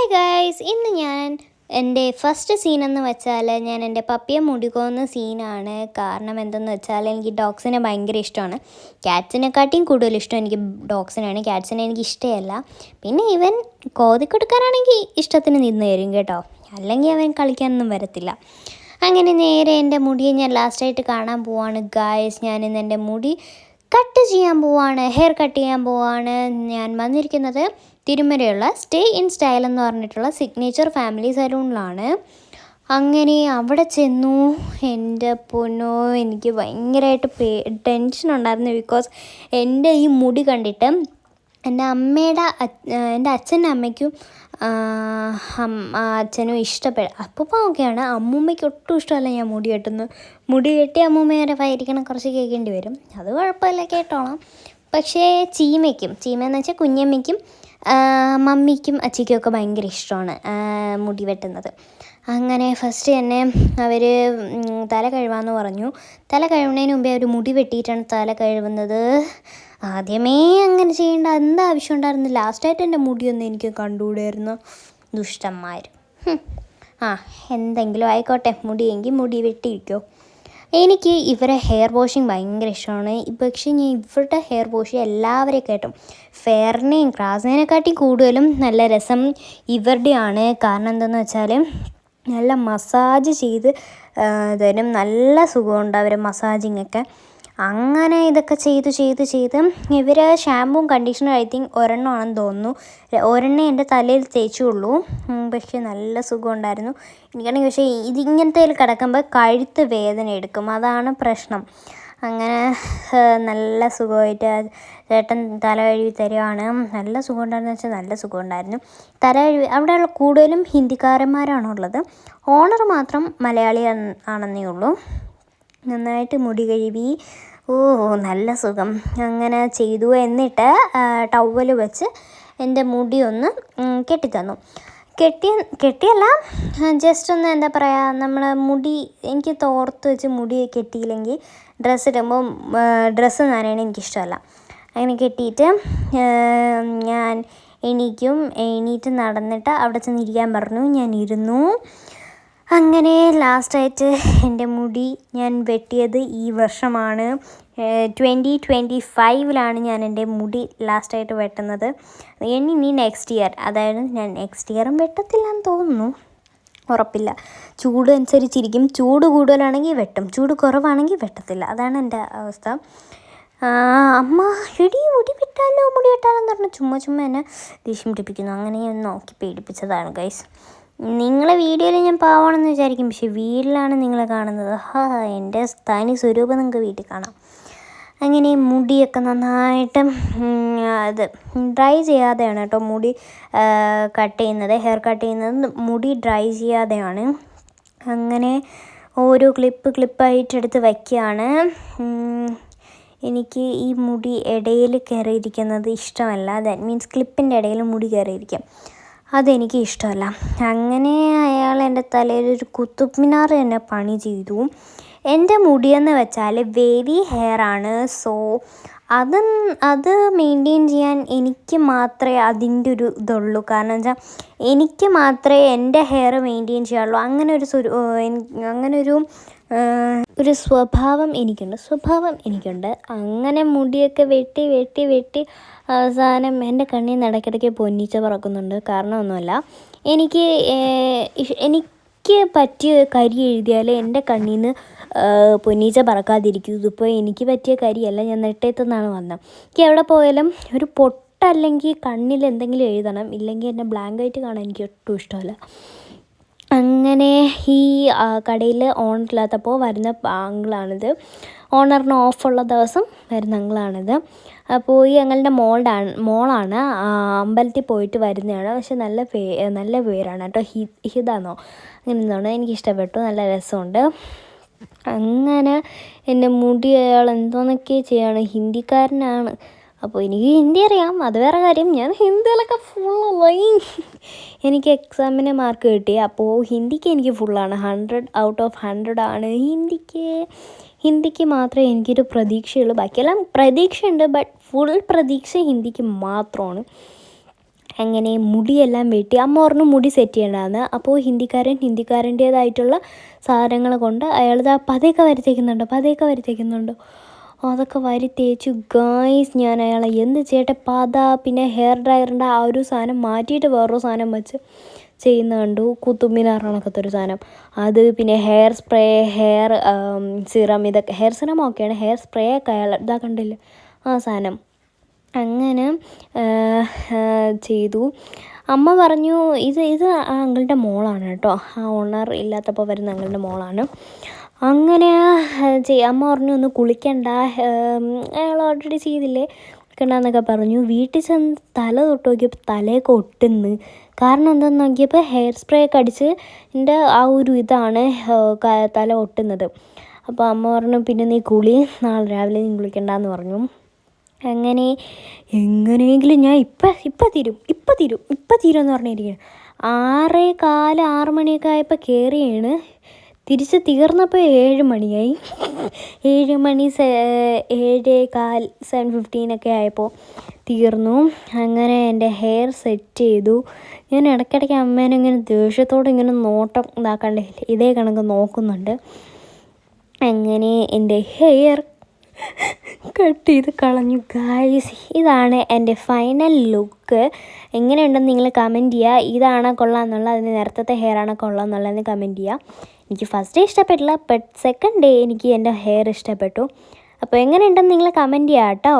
Hi guys, ഇന്ന് ഞാൻ എൻ്റെ ഫസ്റ്റ് സീനെന്ന് വെച്ചാൽ ഞാൻ എൻ്റെ പപ്പിയെ മുടികൊന്ന സീനാണ്. കാരണം എന്തെന്ന് വെച്ചാൽ എനിക്ക് ഡോഗ്സിനെ ഭയങ്കര ഇഷ്ടമാണ്. ക്യാറ്റ്സിനെക്കാട്ടിയും കൂടുതൽ ഇഷ്ടം എനിക്ക് ഡോഗ്സിനാണ്. ക്യാറ്റ്സിനെ എനിക്ക് ഇഷ്ടമല്ല. പിന്നെ ഇവൻ കോതി കൊടുക്കാനാണെങ്കിൽ ഇഷ്ടത്തിന് നിന്ന് തരും കേട്ടോ, അല്ലെങ്കിൽ അവൻ കളിക്കാനൊന്നും വരത്തില്ല. അങ്ങനെ നേരെ എൻ്റെ മുടിയെ ഞാൻ ലാസ്റ്റായിട്ട് കാണാൻ പോവാണ് ഗായ്സ്. ഞാനിന്ന് എൻ്റെ മുടി കട്ട് ചെയ്യാൻ പോവാണ്, ഹെയർ കട്ട് ചെയ്യാൻ പോവാണ്. ഞാൻ വന്നിരിക്കുന്നത് തിരുമലയുള്ള സ്റ്റേ ഇൻ സ്റ്റൈൽ എന്ന് പറഞ്ഞിട്ടുള്ള സിഗ്നേച്ചർ ഫാമിലി സലൂണിലാണ്. അങ്ങനെ അവിടെ ചെന്നു. എൻ്റെ പൊന്നോ, എനിക്ക് ഭയങ്കരമായിട്ട് ടെൻഷൻ ഉണ്ടായിരുന്നു. ബിക്കോസ് എൻ്റെ ഈ മുടി കണ്ടിട്ട് എൻ്റെ അച്ഛൻ്റെ അമ്മയ്ക്കും അച്ഛനും അപ്പം ഓക്കെയാണ്. അമ്മൂമ്മയ്ക്ക് ഒട്ടും ഇഷ്ടമല്ല ഞാൻ മുടി കെട്ടുന്നു. മുടി കെട്ടി അമ്മൂമ്മേരെ ഭയങ്കര കുറച്ച് കേൾക്കേണ്ടി വരും. അത് കുഴപ്പമില്ല, കേട്ടോളാം. പക്ഷേ ചീമയെന്ന് വെച്ചാൽ കുഞ്ഞമ്മയ്ക്കും മമ്മിക്കും അച്ചിക്കും ഒക്കെ ഭയങ്കര ഇഷ്ടമാണ് മുടി വെട്ടുന്നത്. അങ്ങനെ ഫസ്റ്റ് തന്നെ അവർ തല കഴുകാമെന്ന് പറഞ്ഞു. തല കഴുകുന്നതിന് മുമ്പേ അവർ മുടി വെട്ടിയിട്ടാണ് തല കഴുകുന്നത്. ആദ്യമേ അങ്ങനെ ചെയ്യേണ്ട എന്താ ആവശ്യം ഉണ്ടായിരുന്നു? ലാസ്റ്റായിട്ട് എൻ്റെ മുടിയൊന്നും എനിക്ക് കണ്ടുകൂടായിരുന്നു. ദുഷ്ടന്മാർ. എന്തെങ്കിലും ആയിക്കോട്ടെ, മുടിയെങ്കിൽ മുടി വെട്ടിയിരിക്കോ. എനിക്ക് ഇവരെ ഹെയർ വാഷിങ് ഭയങ്കര ഇഷ്ടമാണ്. പക്ഷേ ഞാൻ ഇവരുടെ ഹെയർ വാഷ് എല്ലാവരെയും കേട്ടും ഫെയറിനെയും ക്രാസിനെക്കാട്ടിയും കൂടുതലും നല്ല രസം ഇവരുടെയാണ്. കാരണം എന്താണെന്ന് വെച്ചാൽ നല്ല മസാജ് ചെയ്ത് തരും. നല്ല സുഖമുണ്ട് അവർ മസാജിങ്ങൊക്കെ. അങ്ങനെ ഇതൊക്കെ ചെയ്ത് ഇവർ ഷാമ്പുവും കണ്ടീഷണറും ഐ തിങ്ക് ഒരെണ്ണമാണെന്ന് തോന്നുന്നു. ഒരെണ്ണേ എൻ്റെ തലയിൽ തേച്ചുള്ളൂ. പക്ഷേ നല്ല സുഖമുണ്ടായിരുന്നു എനിക്കാണെങ്കിൽ. പക്ഷേ ഇതിങ്ങനത്തെ കിടക്കുമ്പോൾ കഴുത്ത് വേദന എടുക്കും, അതാണ് പ്രശ്നം. അങ്ങനെ നല്ല സുഖമായിട്ട് ചേട്ടൻ തല കഴുകി തരുവാണ്. നല്ല സുഖമുണ്ടായിരുന്നു വെച്ചാൽ നല്ല സുഖമുണ്ടായിരുന്നു. തല കഴുകി അവിടെയുള്ള കൂടുതലും ഹിന്ദിക്കാരന്മാരാണുള്ളത്. ഓണർ മാത്രം മലയാളി ആണെന്നേ ഉള്ളൂ. നന്നായിട്ട് മുടി കഴുകി. നല്ല സുഖം. അങ്ങനെ ചെയ്തു. എന്നിട്ട് ടവൽ വെച്ച് എൻ്റെ മുടി ഒന്ന് കെട്ടിത്തന്നു. കെട്ടിയല്ല, ജസ്റ്റ് ഒന്ന് എന്താ പറയുക, നമ്മൾ മുടി എനിക്ക് തോർത്ത് വെച്ച് മുടി കെട്ടിയില്ലെങ്കിൽ ഡ്രസ്സ് ഇടുമ്പോൾ ഡ്രസ്സ് നനയണ എനിക്കിഷ്ടമല്ല. അങ്ങനെ കെട്ടിയിട്ട് ഞാൻ എണീറ്റ് നടന്നിട്ട് അവിടെ ചെന്നിരിക്കാൻ പറഞ്ഞു. ഞാൻ ഇരുന്നു. അങ്ങനെ ലാസ്റ്റായിട്ട് എൻ്റെ മുടി ഞാൻ വെട്ടിയത് ഈ വർഷമാണ്. 2025 ഞാൻ എൻ്റെ മുടി ലാസ്റ്റായിട്ട് വെട്ടുന്നത്. ഇനി നെക്സ്റ്റ് ഇയർ, അതായത് ഞാൻ നെക്സ്റ്റ് ഇയറും വെട്ടത്തില്ലെന്ന് തോന്നുന്നു, ഉറപ്പില്ല. ചൂട് അനുസരിച്ചിരിക്കും. ചൂട് കൂടുതലാണെങ്കിൽ വെട്ടും, ചൂട് കുറവാണെങ്കിൽ വെട്ടത്തില്ല. അതാണ് എൻ്റെ അവസ്ഥ. അമ്മ മുടി വെട്ടാലെന്ന് പറഞ്ഞു ചുമ്മാ എന്നെ ദേഷ്യം പിടിപ്പിക്കുന്നു. അങ്ങനെ ഞാൻ നോക്കി പേടിപ്പിച്ചതാണ് ഗൈസ്. നിങ്ങളെ വീഡിയോയിൽ ഞാൻ പാവണമെന്ന് വിചാരിക്കും, പക്ഷേ വീട്ടിലാണ് നിങ്ങളെ കാണുന്നത്. എൻ്റെ തനി സ്വരൂപം നിങ്ങൾക്ക് വീട്ടിൽ കാണാം. അങ്ങനെ മുടിയൊക്കെ നന്നായിട്ട് അത് ഡ്രൈ ചെയ്യാതെയാണ് കേട്ടോ മുടി കട്ട് ചെയ്യുന്നത്. ഹെയർ കട്ട് ചെയ്യുന്നത് മുടി ഡ്രൈ ചെയ്യാതെയാണ്. അങ്ങനെ ഓരോ ക്ലിപ്പായിട്ട് എടുത്ത് വയ്ക്കുകയാണ്. എനിക്ക് ഈ മുടി ഇടയിൽ കയറിയിരിക്കുന്നത് ഇഷ്ടമല്ല. ദാറ്റ് മീൻസ് ക്ലിപ്പിൻ്റെ ഇടയിൽ മുടി കയറിയിരിക്കും, അതെനിക്ക് ഇഷ്ടമല്ല. അങ്ങനെ അയാൾ എൻ്റെ തലയിലൊരു കുത്തുബ് മിനാർ തന്നെ പണി ചെയ്തു. എൻ്റെ മുടിയെന്ന് വെച്ചാൽ വേവി ഹെയർ ആണ്. സോ അത് മെയിൻറ്റെയിൻ ചെയ്യാൻ എനിക്ക് മാത്രമേ അതിൻ്റെ ഒരു ഇതുള്ളൂ. കാരണം വെച്ചാൽ എനിക്ക് മാത്രമേ എൻ്റെ ഹെയർ മെയിൻറ്റെയിൻ ചെയ്യാനുള്ളൂ. ഒരു സ്വഭാവം എനിക്കുണ്ട്. അങ്ങനെ മുടിയൊക്കെ വെട്ടി അവസാനം എൻ്റെ കണ്ണിൽ നിന്ന് ഇടയ്ക്കിടയ്ക്ക് പൊന്നീച്ച പറക്കുന്നുണ്ട്. കാരണമൊന്നുമല്ല, എനിക്ക് പറ്റിയ കരി എഴുതിയാൽ എൻ്റെ കണ്ണിൽ നിന്ന് പൊന്നീച്ച പറക്കാതിരിക്കും. ഇതിപ്പോൾ എനിക്ക് പറ്റിയ കരിയല്ല, ഞാൻ നെട്ടയത്തുനിന്നാണ് വന്നത്. എനിക്ക് എവിടെ പോയാലും ഒരു പൊട്ടല്ലെങ്കിൽ കണ്ണിൽ എന്തെങ്കിലും എഴുതണം, ഇല്ലെങ്കിൽ എൻ്റെ ബ്ലാങ്ക് കാണാൻ എനിക്ക് ഒട്ടും ഇഷ്ടമല്ല. അങ്ങനെ ഈ കടയിൽ ഓണറില്ലാത്തപ്പോൾ വരുന്ന അങ്കിളാണിത്. ഓണറിന് ഓഫുള്ള ദിവസം വരുന്ന അങ്കിളാണിത്. അപ്പോൾ ഈ അങ്കിളിൻ്റെ മോളാണ് അമ്പലത്തിൽ പോയിട്ട് വരുന്നതാണ്. പക്ഷെ നല്ല പേരാണ് കേട്ടോ, ഹിതാന്നോ അങ്ങനെ എന്താണ്, എനിക്കിഷ്ടപ്പെട്ടു, നല്ല രസമുണ്ട്. അങ്ങനെ എൻ്റെ മുടി അയാൾ എന്തോന്നൊക്കെ ചെയ്യാണ്. ഹിന്ദിക്കാരനാണ്. അപ്പോൾ എനിക്ക് ഹിന്ദി അറിയാം, അത് വേറെ കാര്യം. ഞാൻ ഹിന്ദിയിലൊക്കെ ഫുള്ളായി. എനിക്ക് എക്സാമിന് മാർക്ക് കിട്ടി. അപ്പോൾ ഹിന്ദിക്ക് എനിക്ക് ഫുള്ളാണ്, 100 ഔട്ട് ഓഫ് 100 ആണ് ഹിന്ദിക്ക് മാത്രമേ എനിക്കൊരു പ്രതീക്ഷയുള്ളൂ. ബാക്കിയെല്ലാം പ്രതീക്ഷയുണ്ട്, ബട്ട് ഫുൾ പ്രതീക്ഷ ഹിന്ദിക്ക് മാത്രമാണ്. അങ്ങനെ മുടിയെല്ലാം വെട്ടി അമ്മ പറഞ്ഞു മുടി സെറ്റ് ചെയ്യണമെന്ന്. അപ്പോൾ ഹിന്ദിക്കാരൻ്റേതായിട്ടുള്ള സാധനങ്ങൾ കൊണ്ട് അയാളിതാ പതയൊക്കെ വരുത്തേക്കുന്നുണ്ടോ. അതൊക്കെ വാരി തേച്ചു ഗായ്സ്. ഞാൻ അയാളെ എന്ത് ചെയ്യട്ടെ, പത പിന്നെ ഹെയർ ഡ്രയറിൻ്റെ ആ ഒരു സാധനം മാറ്റിയിട്ട് വേറൊരു സാധനം വെച്ച് ചെയ്യുന്ന കണ്ടു. കുത്തുമ്മിനാർ കണക്കത്തെ ഒരു സാധനം അത്. പിന്നെ ഹെയർ സ്പ്രേ, ഹെയർ സിറം, ഇതൊക്കെ ഹെയർ സിറം ഓക്കെയാണ്. ഹെയർ സ്പ്രേ ഒക്കെ അയാൾ ഇതാ കണ്ടില്ല ആ സാധനം. അങ്ങനെ ചെയ്തു. അമ്മ പറഞ്ഞു ഇത് ആ അങ്കിളുടെ മോളാണ് കേട്ടോ, ആ ഓണർ ഇല്ലാത്തപ്പോൾ വരുന്ന അങ്കിളുടെ മോളാണ്. അങ്ങനെ അമ്മ പറഞ്ഞു ഒന്ന് കുളിക്കണ്ട, അയാൾ ഓൾറെഡി ചെയ്തില്ലേ, കുളിക്കണ്ടെന്നൊക്കെ പറഞ്ഞു. വീട്ടിൽ ചെന്ന് തല തൊട്ട് നോക്കിയപ്പോൾ തലയൊക്കെ ഒട്ടുന്നു. കാരണം എന്താണെന്ന് നോക്കിയപ്പോൾ ഹെയർ സ്പ്രേ ഒക്കെ അടിച്ച് എൻ്റെ ആ ഒരു ഇതാണ് തല ഒട്ടുന്നത്. അപ്പോൾ അമ്മ പറഞ്ഞു പിന്നെ നീ നാളെ രാവിലെ നീ കുളിക്കണ്ടെന്ന് പറഞ്ഞു. അങ്ങനെ എങ്ങനെയെങ്കിലും ഞാൻ ഇപ്പം തീരുമെന്ന് പറഞ്ഞിരിക്കുകയാണ്. 6:15 മണിയൊക്കെ ആയപ്പോൾ കയറിയാണ്. തിരിച്ച് തീർന്നപ്പോൾ 7 മണിയായി. 7 മണി 7:15 7:15 ആയപ്പോൾ തീർന്നു. അങ്ങനെ എൻ്റെ ഹെയർ സെറ്റ് ചെയ്തു. ഞാൻ ഇടയ്ക്കിടയ്ക്ക് അമ്മേനെ ഇങ്ങനെ ദേഷ്യത്തോടെ ഇങ്ങനെ നോട്ടം ഇതാക്കണ്ടേ ഇതേ കണക്ക് നോക്കുന്നുണ്ട്. അങ്ങനെ എൻ്റെ ഹെയർ കട്ട് ചെയ്ത് കളഞ്ഞു ഗായ്സ്. ഇതാണ് എൻ്റെ ഫൈനൽ ലുക്ക്. എങ്ങനെയുണ്ടെന്ന് നിങ്ങൾ കമൻറ്റ് ചെയ്യുക. ഇതാണോ കൊള്ളാമെന്നുള്ള, അതിന് നേരത്തെ ഹെയർ ആണോ കൊള്ളാമെന്നുള്ളതെന്ന് കമൻറ്റ് ചെയ്യുക. എനിക്ക് ഫസ്റ്റ് ഡേ ഇഷ്ടപ്പെട്ടില്ല, ബട്ട് സെക്കൻഡ് ഡേ എനിക്ക് എൻ്റെ ഹെയർ ഇഷ്ടപ്പെട്ടു. അപ്പോൾ എങ്ങനെയുണ്ടെന്ന് നിങ്ങൾ കമൻറ്റ് ചെയ്യുക കേട്ടോ.